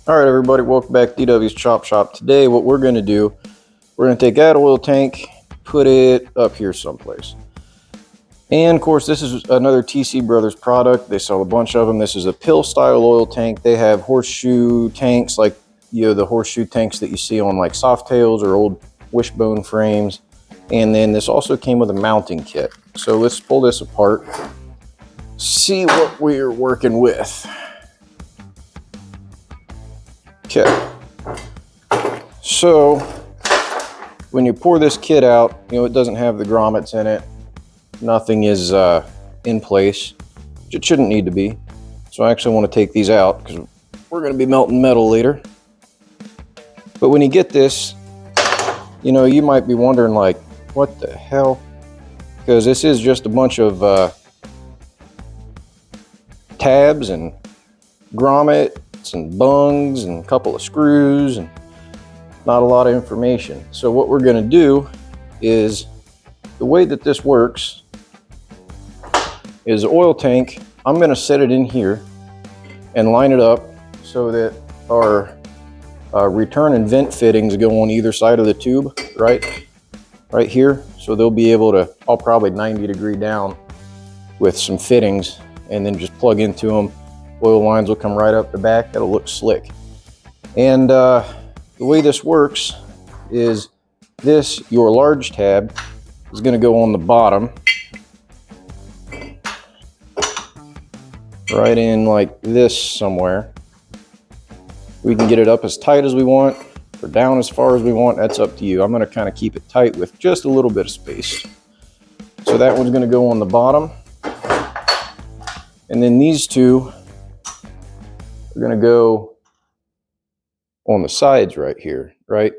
All right, everybody, welcome back to DW's Chop Shop. Today, what we're going to do, we're going to take that oil tank, put it up here someplace. And of course, this is another TC Brothers product. They sell a bunch of them. This is a pill style oil tank. They have horseshoe tanks, like the horseshoe tanks that you see on like Softails or old wishbone frames. And then this also came with a mounting kit. So let's pull this apart, see what we're working with. Okay, so when you pour this kit out, it doesn't have the grommets in it. Nothing is in place. It shouldn't need to be. So I actually want to take these out because we're going to be melting metal later. But when you get this, you might be wondering like, what the hell? Because this is just a bunch of tabs and grommets and bungs and a couple of screws and not a lot of information. So what we're going to do is, the way that this works is the oil tank, I'm going to set it in here and line it up so that our return and vent fittings go on either side of the tube, right here. So they'll be able to, I'll probably 90 degree down with some fittings and then just plug into them. Oil lines will come right up the back. That'll look slick. And the way this works is this, your large tab, is going to go on the bottom, right in like this somewhere. We can get it up as tight as we want or down as far as we want. That's up to you. I'm going to kind of keep it tight with just a little bit of space. So that one's going to go on the bottom. And then these two are going to go on the sides right here, right?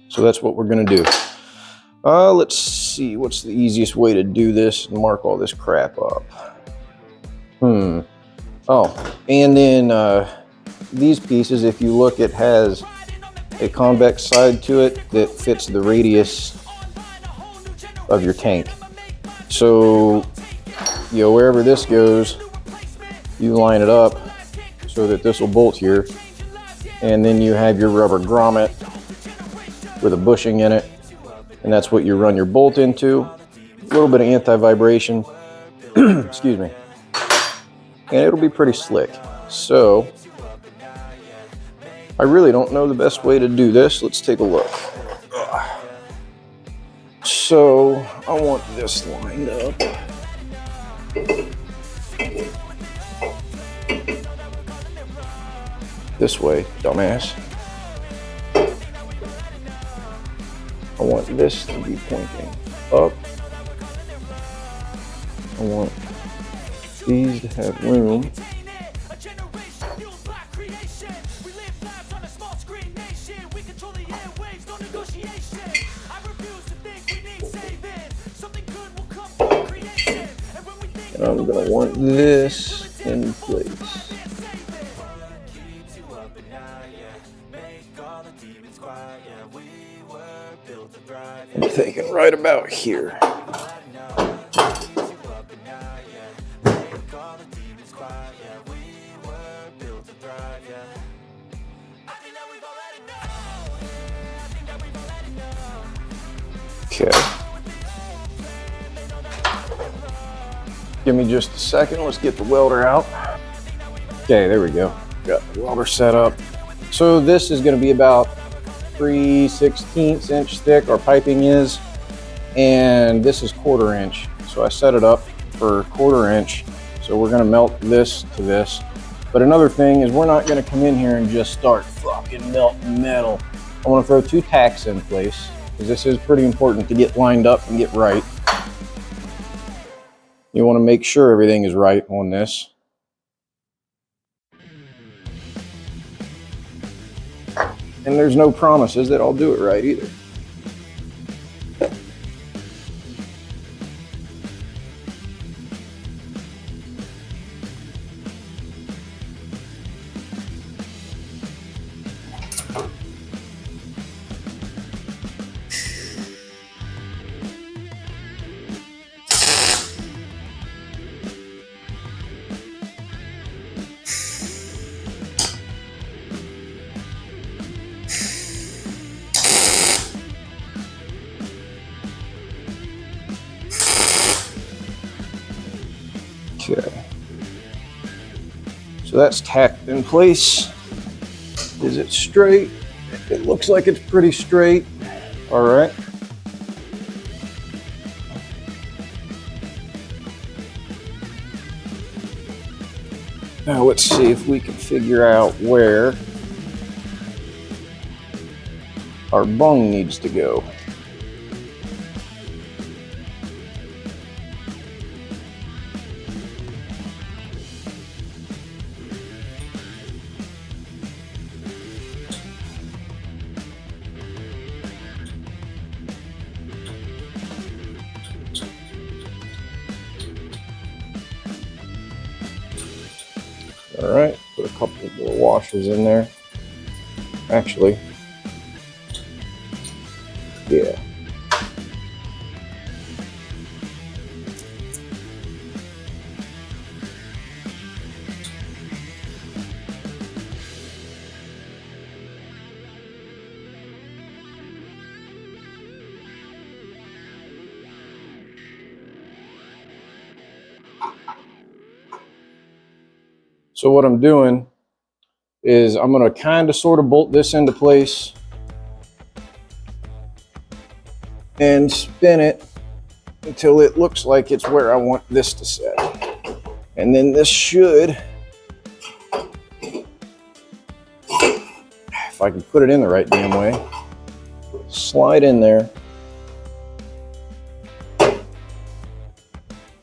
So that's what we're going to do. Let's see, what's the easiest way to do this and mark all this crap up? Oh, and then these pieces, if you look, it has a convex side to it that fits the radius of your tank. So, wherever this goes, you line it up so that this will bolt here, and then you have your rubber grommet with a bushing in it, and that's what you run your bolt into. A little bit of anti-vibration, excuse me, and it'll be pretty slick. So I really don't know the best way to do this. Let's take a look. So I want this lined up. This way, dumbass. I want this to be pointing up. I want these to have room. And I'm going to want this in place. I'm thinking right about here. Okay. Give me just a second. Let's get the welder out. Okay, there we go. Got the welder set up. So this is going to be about 3/16 inch thick, our piping is, and this is 1/4 inch. So I set it up for 1/4 inch. So we're going to melt this to this. But another thing is, we're not going to come in here and just start fucking melting metal. I want to throw 2 tacks in place, because this is pretty important to get lined up and get right. You want to make sure everything is right on this. And there's no promises that I'll do it right either. Okay. So that's tacked in place. Is it straight? It looks like it's pretty straight. All right. Now let's see if we can figure out where our bung needs to go. All right, put a couple of little washers in there. Actually, yeah. So what I'm doing is I'm going to kind of sort of bolt this into place and spin it until it looks like it's where I want this to set. And then this should, if I can put it in the right damn way, slide in there.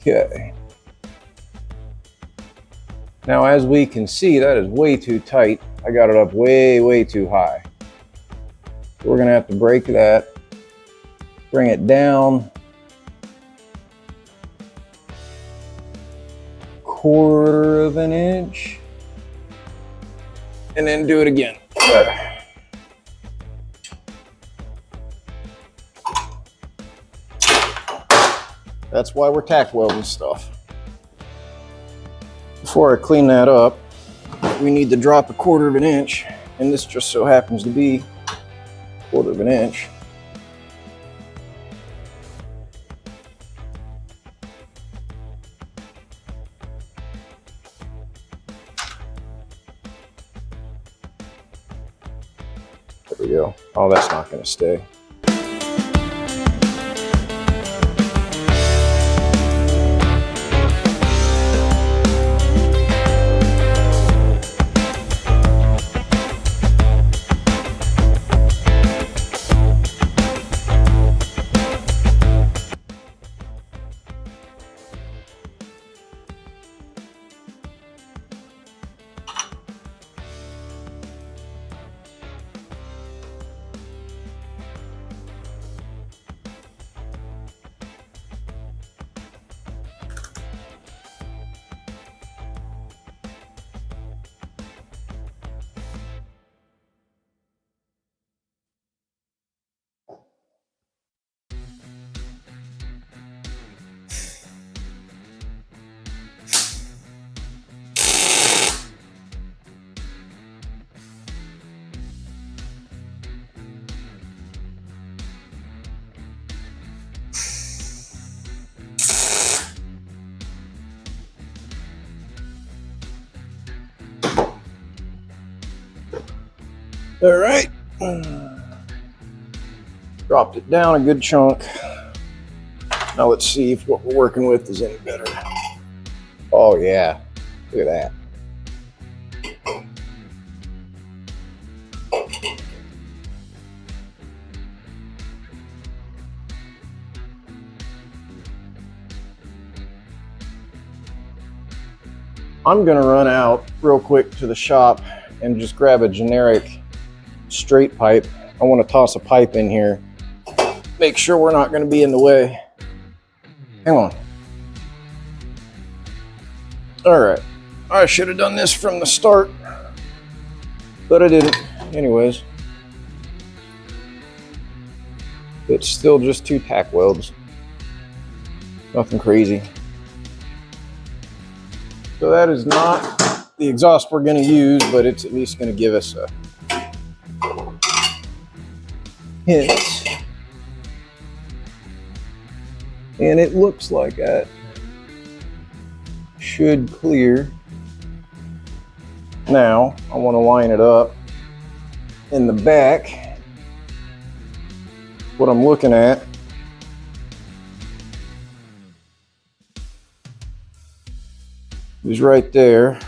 Okay. Now, as we can see, that is way too tight. I got it up way, way too high. So we're gonna have to break that, bring it down 1/4 of an inch, and then do it again. That's why we're tack welding stuff. Before I clean that up, we need to drop 1/4 of an inch, and this just so happens to be 1/4 of an inch. There we go. Oh, that's not going to stay. All right, dropped it down a good chunk. Now let's see if what we're working with is any better. Oh yeah, look at that. I'm gonna run out real quick to the shop and just grab a generic straight pipe. I want to toss a pipe in here, make sure we're not going to be in the way. Hang on. All right, I should have done this from the start, but I didn't. Anyways, it's still just 2 tack welds, nothing crazy. So that is not the exhaust we're going to use, but it's at least going to give us a hint. And it looks like that should clear. Now I want to line it up in the back. What I'm looking at is right there.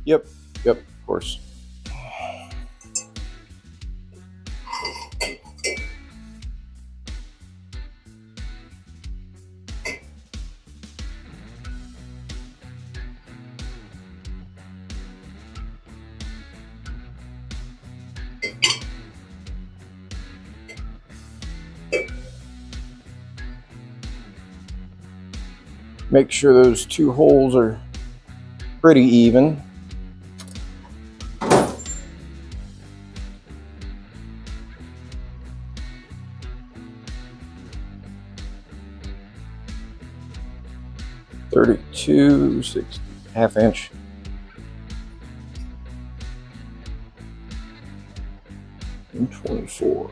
Yep, of course. Make sure those two holes are pretty even. .32, 6, ½ inch. And 24.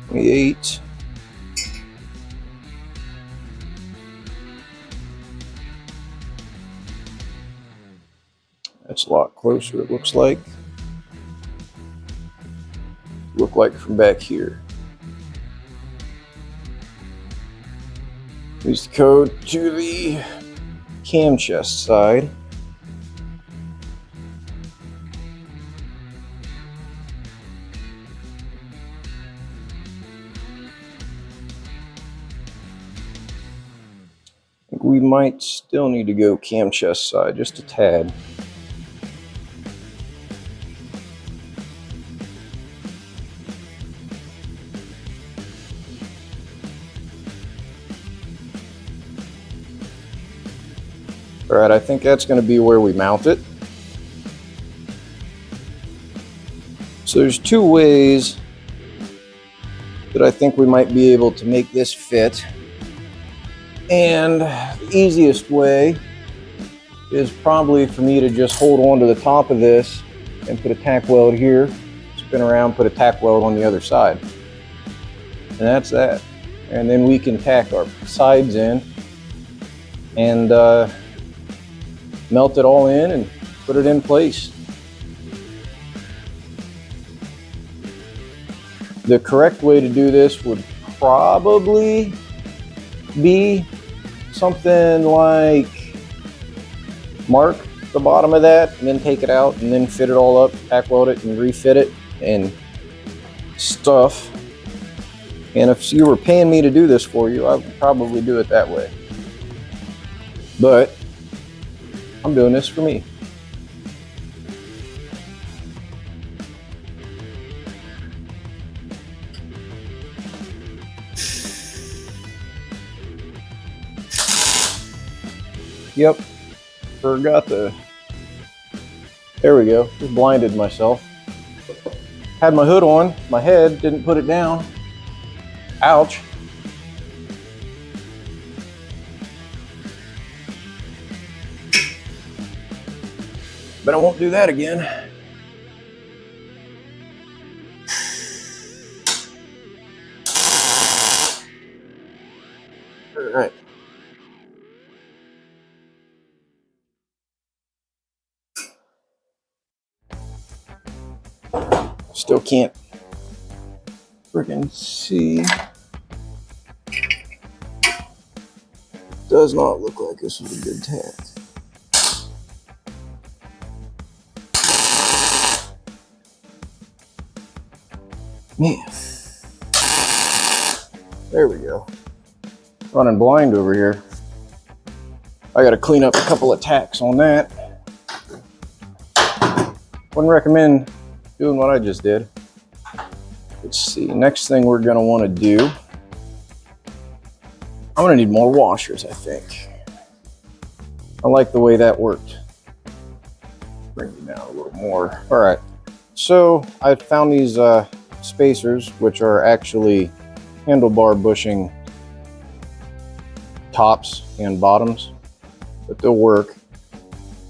.28. That's a lot closer, it looks like. Look like from back here. Use the code to the cam chest side. We might still need to go cam chest side, just a tad. All right, I think that's going to be where we mount it. So there's two ways that I think we might be able to make this fit. And the easiest way is probably for me to just hold on to the top of this and put a tack weld here, spin around, put a tack weld on the other side. And that's that. And then we can tack our sides in and melt it all in and put it in place. The correct way to do this would probably be something like mark the bottom of that and then take it out and then fit it all up, tack weld it and refit it and stuff. And if you were paying me to do this for you, I would probably do it that way. But I'm doing this for me. Yep, forgot the, there we go, just blinded myself. Had my hood on, my head, didn't put it down. Ouch. But I won't do that again. All right. Still can't freaking see. Does not look like this was a good tack. Man, there we go. Running blind over here. I got to clean up a couple of tacks on that. Wouldn't recommend doing what I just did. Let's see, next thing we're gonna want to do, I'm gonna need more washers, I think. I like the way that worked. Bring it down a little more. All right, so I found these spacers, which are actually handlebar bushing tops and bottoms, but they'll work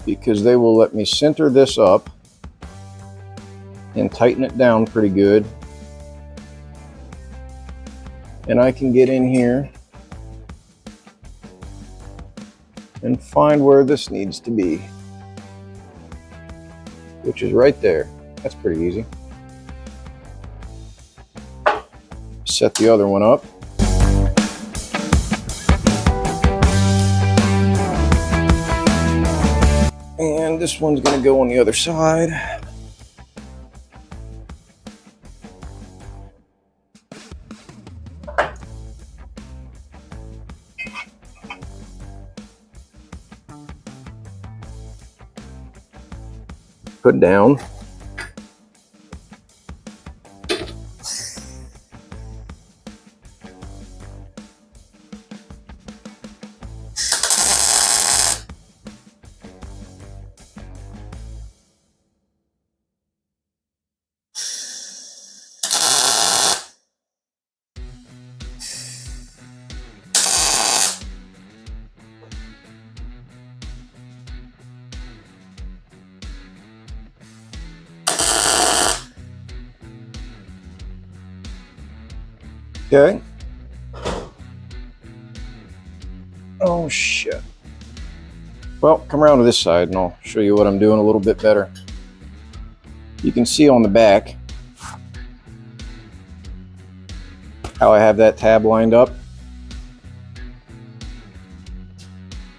because they will let me center this up and tighten it down pretty good. And I can get in here and find where this needs to be, which is right there. That's pretty easy. Set the other one up. And this one's gonna go on the other side. Put down. Okay. Oh shit. Well, come around to this side and I'll show you what I'm doing a little bit better. You can see on the back how I have that tab lined up.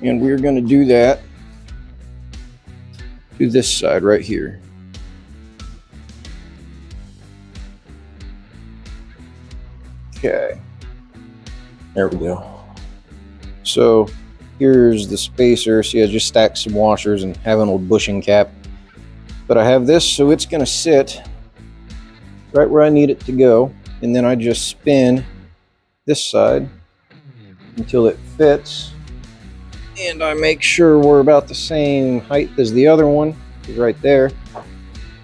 And we're going to do that to this side right here. Okay, there we go. So here's the spacer. See, I just stacked some washers and have an old bushing cap. But I have this, so it's gonna sit right where I need it to go. And then I just spin this side until it fits. And I make sure we're about the same height as the other one, right there.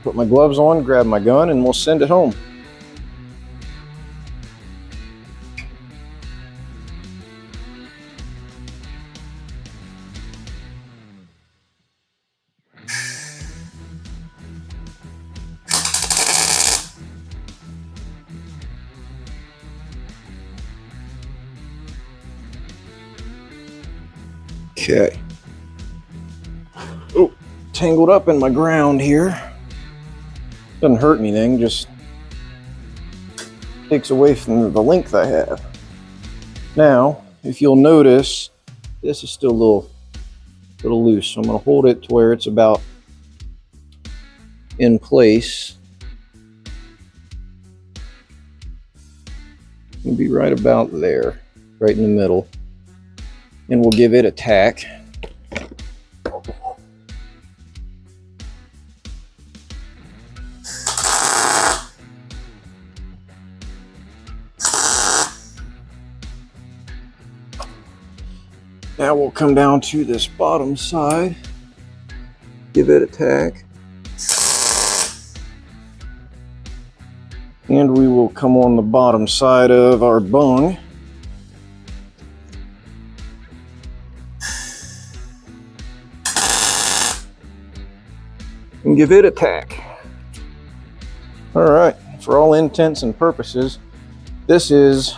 Put my gloves on, grab my gun, and we'll send it home. Okay. Oh, tangled up in my ground here. Doesn't hurt anything, just takes away from the length I have. Now, if you'll notice, this is still a little loose, so I'm going to hold it to where it's about in place. It'll be right about there, right in the middle. And we'll give it a tack. Now we'll come down to this bottom side, give it a tack. And we will come on the bottom side of our bung. And give it a tack. All right, for all intents and purposes, this is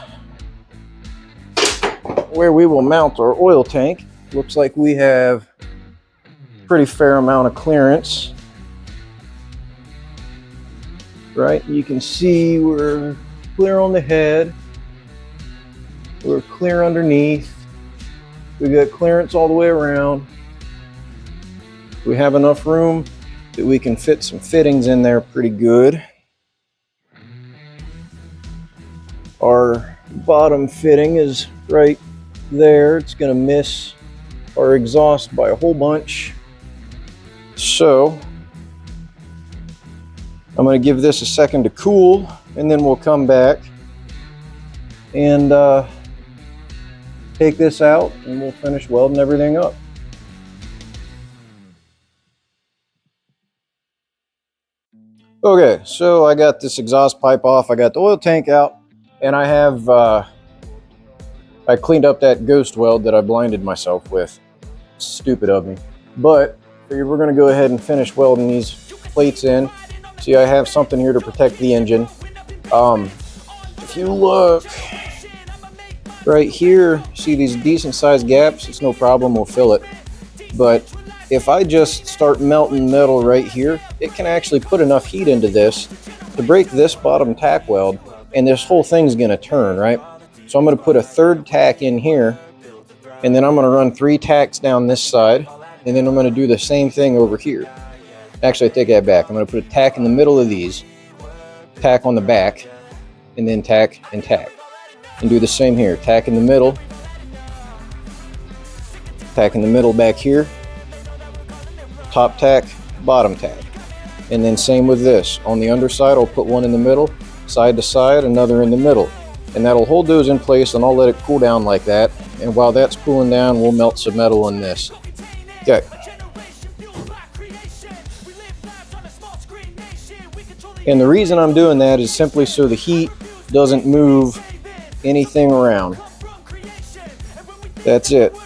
where we will mount our oil tank. Looks like we have a pretty fair amount of clearance. Right, you can see we're clear on the head, we're clear underneath, we got clearance all the way around. We have enough room that we can fit some fittings in there pretty good. Our bottom fitting is right there. It's going to miss our exhaust by a whole bunch. So I'm going to give this a second to cool, and then we'll come back and take this out and we'll finish welding everything up. Okay, so I got this exhaust pipe off, I got the oil tank out, and I have I cleaned up that ghost weld that I blinded myself with. Stupid of me. But we're going to go ahead and finish welding these plates in. See, I have something here to protect the engine. If you look right here, see these decent sized gaps? It's no problem, we'll fill it. But if I just start melting metal right here, it can actually put enough heat into this to break this bottom tack weld, and this whole thing's going to turn, right? So I'm going to put a third tack in here, and then I'm going to run 3 tacks down this side, and then I'm going to do the same thing over here. Actually, I take that back. I'm going to put a tack in the middle of these, tack on the back, and then tack and tack. And do the same here. Tack in the middle, tack in the middle back here, top tack, bottom tack. And then same with this. On the underside, I'll put one in the middle, side to side, another in the middle. And that'll hold those in place, and I'll let it cool down like that. And while that's cooling down, we'll melt some metal in this. Okay. And the reason I'm doing that is simply so the heat doesn't move anything around. That's it.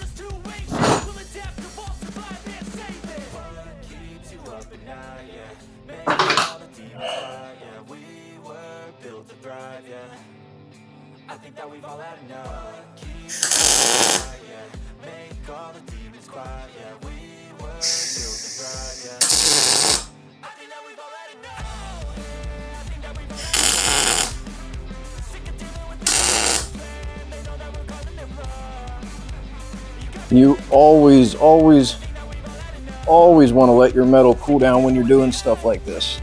You always want to let your metal cool down when you're doing stuff like this.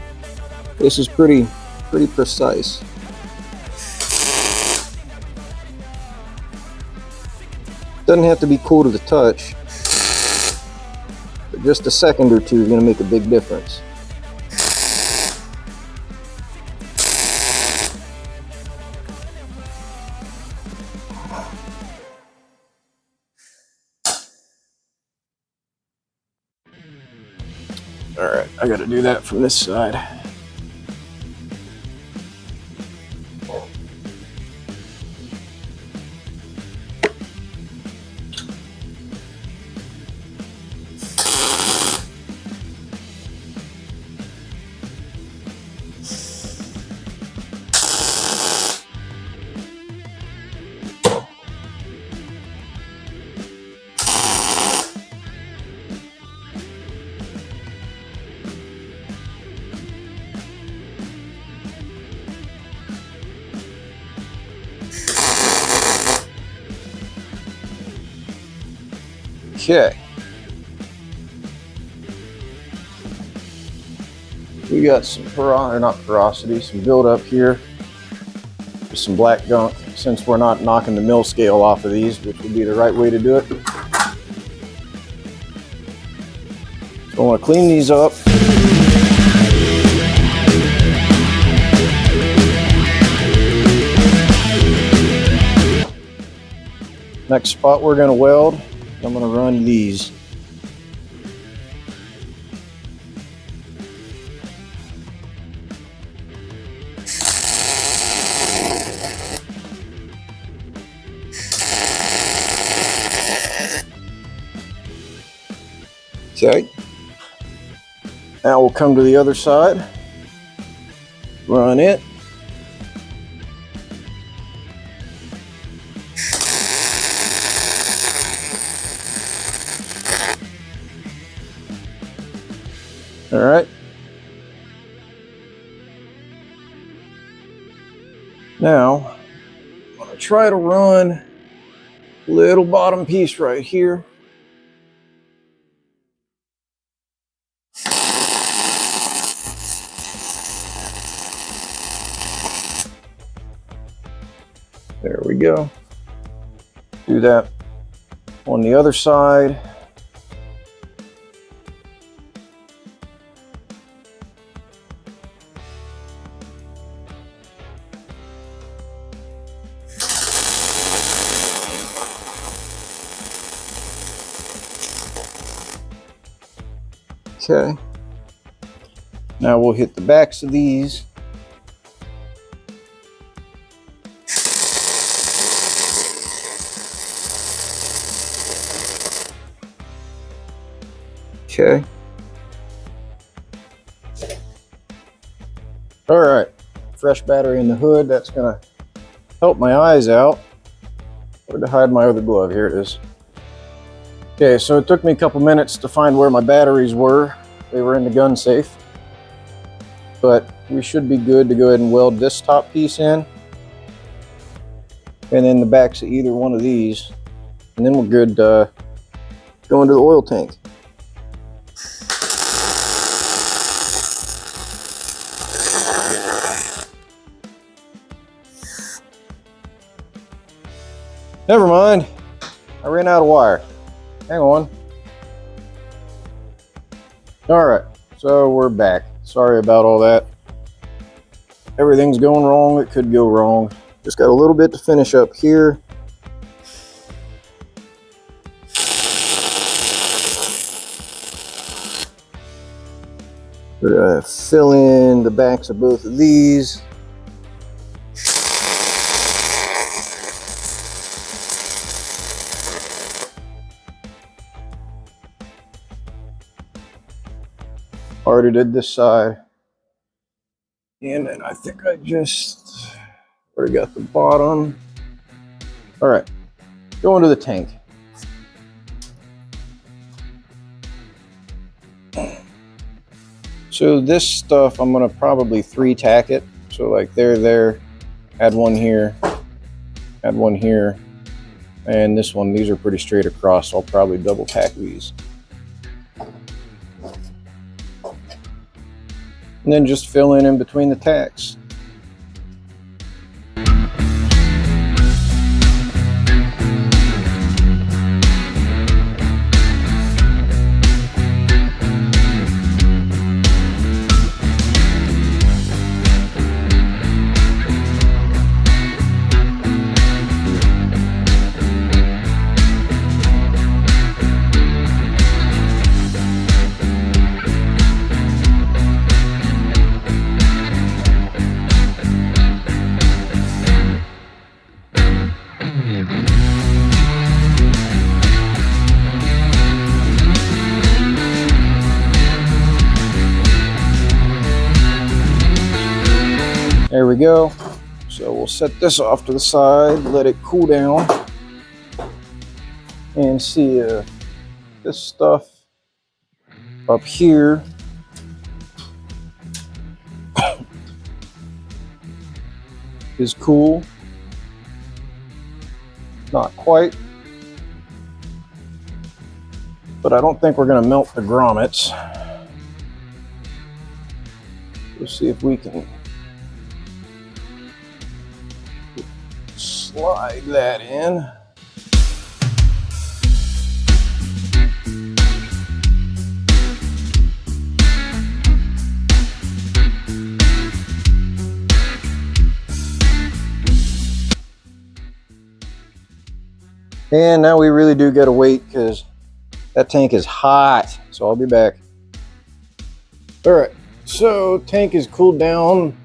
This is pretty precise. Doesn't have to be cool to the touch, but just a second or two is going to make a big difference. All right, I got to do that from this side. Okay. We got some porosity, some buildup here. Just some black gunk, since we're not knocking the mill scale off of these, which would be the right way to do it. So I want to clean these up. Next spot we're going to weld, I'm going to run these. Okay. Now we'll come to the other side, run it. All right. Now, I'm going to try to run a little bottom piece right here. There we go. Do that on the other side. Okay. Now we'll hit the backs of these. Okay. All right, fresh battery in the hood. That's gonna help my eyes out. Where to hide my other glove? Here it is. Okay, so it took me a couple minutes to find where my batteries were. They were in the gun safe. But we should be good to go ahead and weld this top piece in. And then the backs of either one of these. And then we're good to go into the oil tank. Never mind, I ran out of wire. Hang on. All right, so we're back. Sorry about all that. Everything's going wrong, it could go wrong. Just got a little bit to finish up here. We're gonna fill in the backs of both of these. Already did this side. And then I think I just already got the bottom. All right, go into the tank. So this stuff, I'm gonna probably 3-tack it. So like there, add one here, add one here, and this one, these are pretty straight across, so I'll probably double tack these. And then just fill in between the tacks. There we go. So we'll set this off to the side, let it cool down, and see this stuff up here is cool. Not quite, but I don't think we're going to melt the grommets. We'll see if we can slide that in. And now we really do gotta wait because that tank is hot. So I'll be back. All right, so tank is cooled down.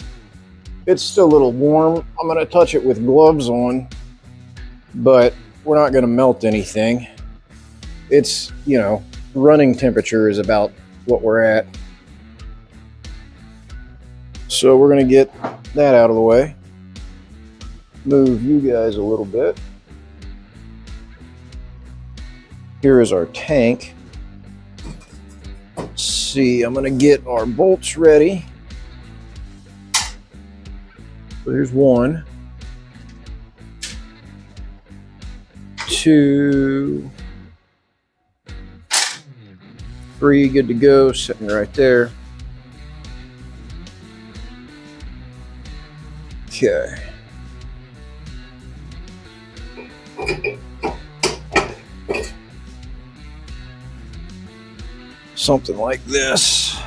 It's still a little warm. I'm gonna touch it with gloves on, but we're not gonna melt anything. It's, you know, running temperature is about what we're at. So we're gonna get that out of the way. Move you guys a little bit. Here is our tank. Let's see, I'm gonna get our bolts ready. So there's 1, 2, 3, good to go, sitting right there. Okay. Something like this.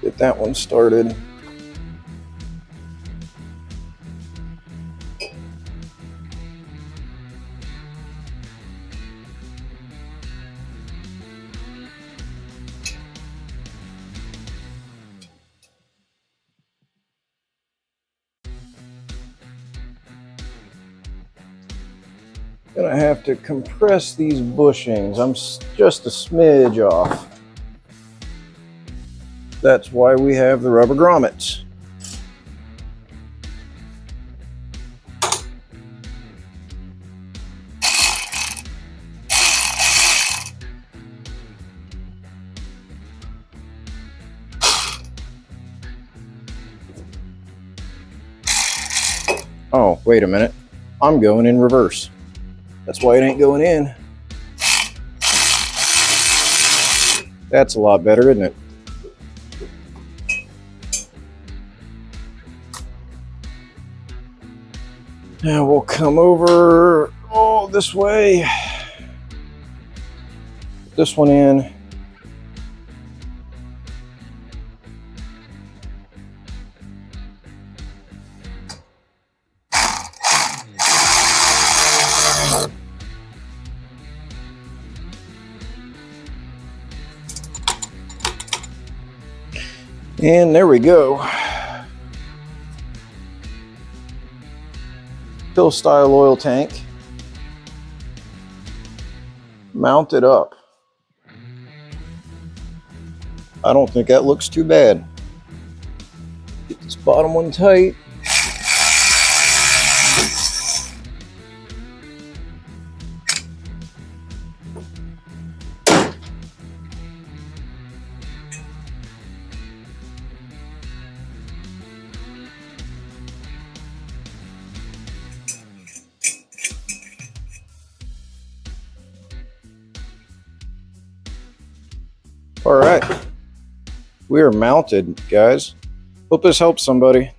Get that one started. Gonna have to compress these bushings. I'm just a smidge off. That's why we have the rubber grommets. Oh, wait a minute. I'm going in reverse. That's why it ain't going in. That's a lot better, isn't it? Now we'll come over this way. Put this one in. And there we go. Pill style oil tank mounted up. I don't think that looks too bad. Get this bottom one tight. All right, we are mounted, guys. Hope this helps somebody.